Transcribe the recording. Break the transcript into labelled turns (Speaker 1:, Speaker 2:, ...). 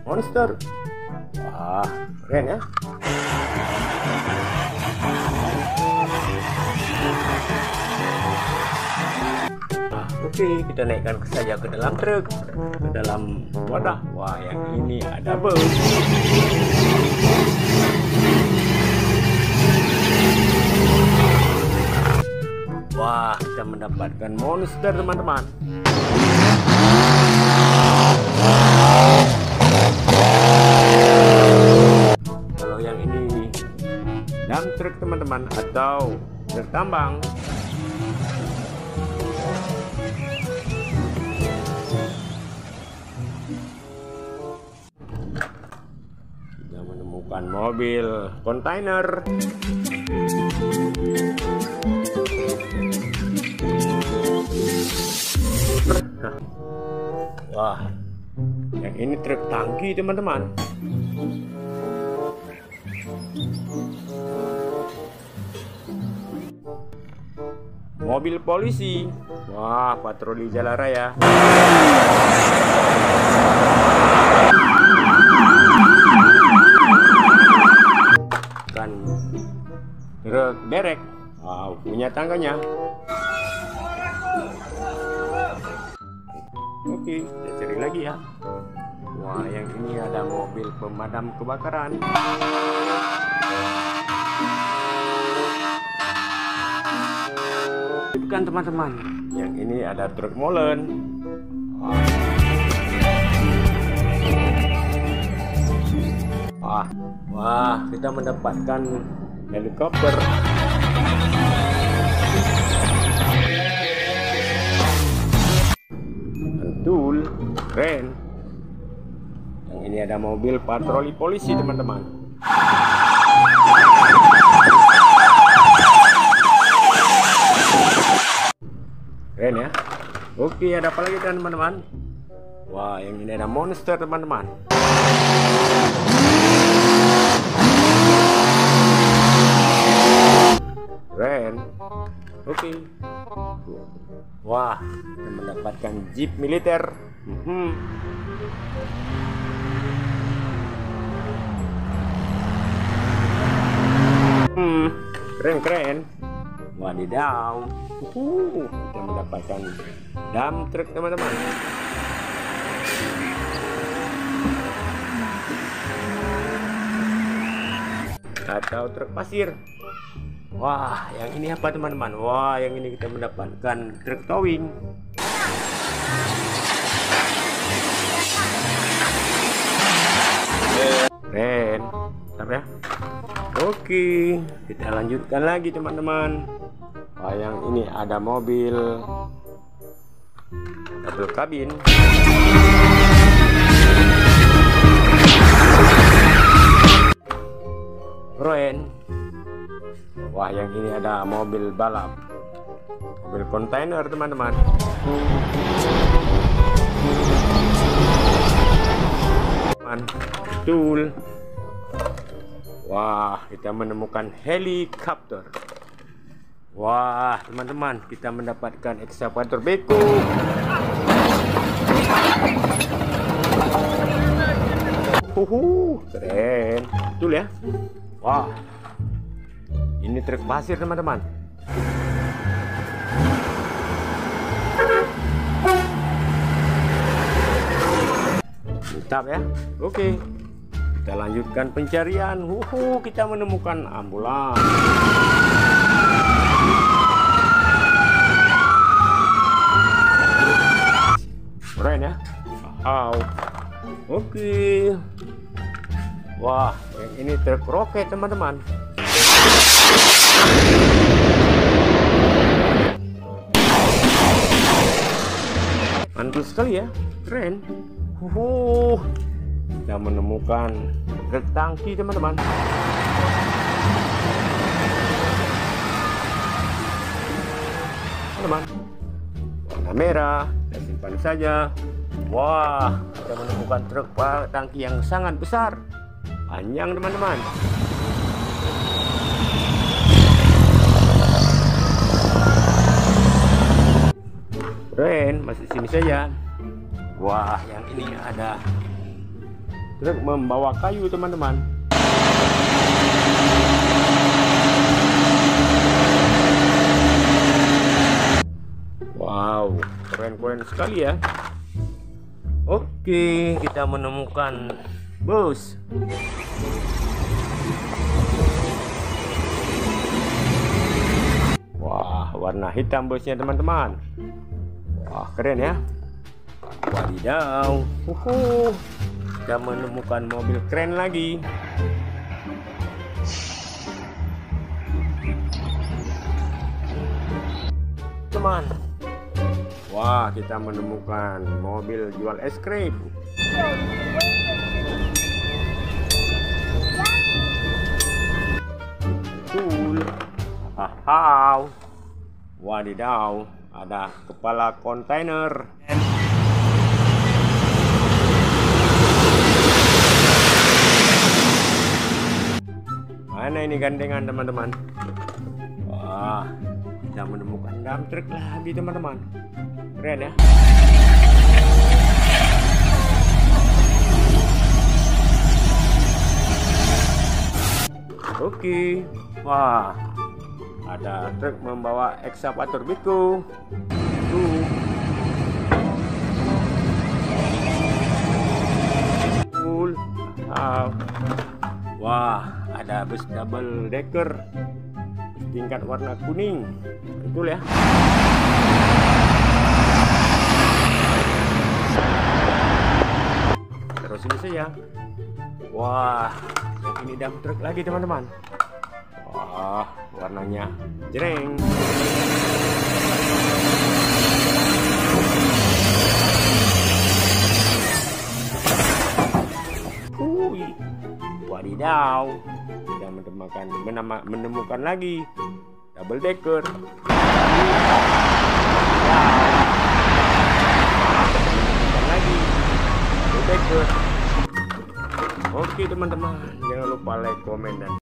Speaker 1: monster. Wah, keren ya. Nah, oke, kita naikkan saja ke dalam truk, ke dalam wadah. Wah, yang ini ada bus. Wah, kita mendapatkan monster, teman-teman. Kalau yang ini dump truck, teman-teman, atau truk tambang. Kita menemukan mobil kontainer. Wah, yang ini truk tangki, teman-teman. Mobil polisi. Wah, patroli jalan raya. Kan truk derek. Wow, punya tangganya. Oke, kita cari lagi ya. Wah, yang ini ada mobil pemadam kebakaran. Bukan, teman-teman. Yang ini ada truk molen. Wah, kita mendapatkan helikopter. Mantul, keren. Yang ini ada mobil patroli polisi, teman-teman. Keren ya. Oke, ada apa lagi, teman-teman? Wah, yang ini ada monster, teman-teman. Keren. Oke. Wah, kita mendapatkan jeep militer. Keren. Wadidaw. Kita mendapatkan dump truck, teman-teman. Atau truk pasir. Wah, yang ini apa, teman-teman? Wah, yang ini kita mendapatkan truk towing. Keren. Mantap ya. Oke, kita lanjutkan lagi, teman-teman. Wah, yang ini ada mobil double kabin. Keren. Wah, yang ini ada mobil balap, mobil kontainer, teman-teman. Betul. Wah, kita menemukan helikopter. Wah, teman-teman, kita mendapatkan ekskavator beko. Keren. Betul ya. Wah, ini truk pasir, teman-teman. Mantap ya. Oke, kita lanjutkan pencarian. Kita menemukan ambulans. Keren ya. Oke. Wah, yang ini truk roket, teman-teman. Mantul sekali ya. Keren. Kita menemukan truk tangki, teman-teman. Warna merah. Kita simpan saja. Wah, kita menemukan truk tangki yang sangat besar, panjang, teman-teman. Keren, masuk sini saja. Wah, yang ini ada truk membawa kayu teman-teman. Wow, keren-keren sekali ya. Oke, kita menemukan bus. Wah, warna hitam busnya teman-teman. Wah, keren ya. Wadidaw. Kita menemukan mobil keren lagi. Teman. Wah, kita menemukan mobil jual es krim. Cool. Hahaha. Wadidaw, ada kepala kontainer. Mana ini gandengan teman-teman? Wah, kita menemukan dump truck lagi teman-teman. Keren ya. Oke. Wah, ada truk membawa ekskavator Beko. Cool. Wah, ada bus double decker tingkat warna kuning. Betul ya. Terus ini saja. Wah, yang ini dump truck lagi teman-teman. Wah, warnanya jreng. Wadidaw, kita menemukan lagi double decker. Lagi double decker. Oke teman-teman, jangan lupa like, komen dan